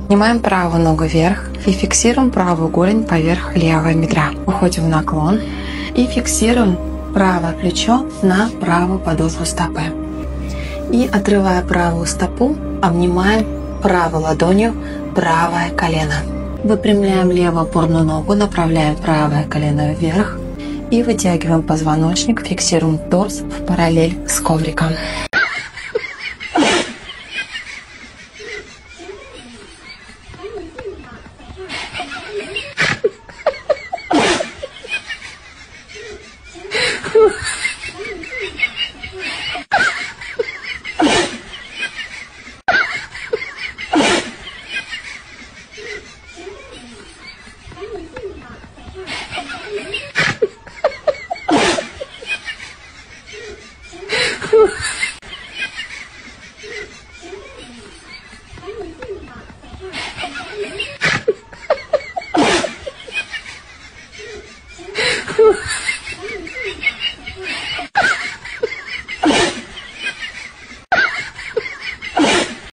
Поднимаем правую ногу вверх и фиксируем правую голень поверх левого бедра. Уходим в наклон и фиксируем правое плечо на правую подошву стопы. И, отрывая правую стопу, обнимаем правой ладонью правое колено. Выпрямляем левую опорную ногу, направляем правое колено вверх и вытягиваем позвоночник, фиксируем торс в параллель с ковриком.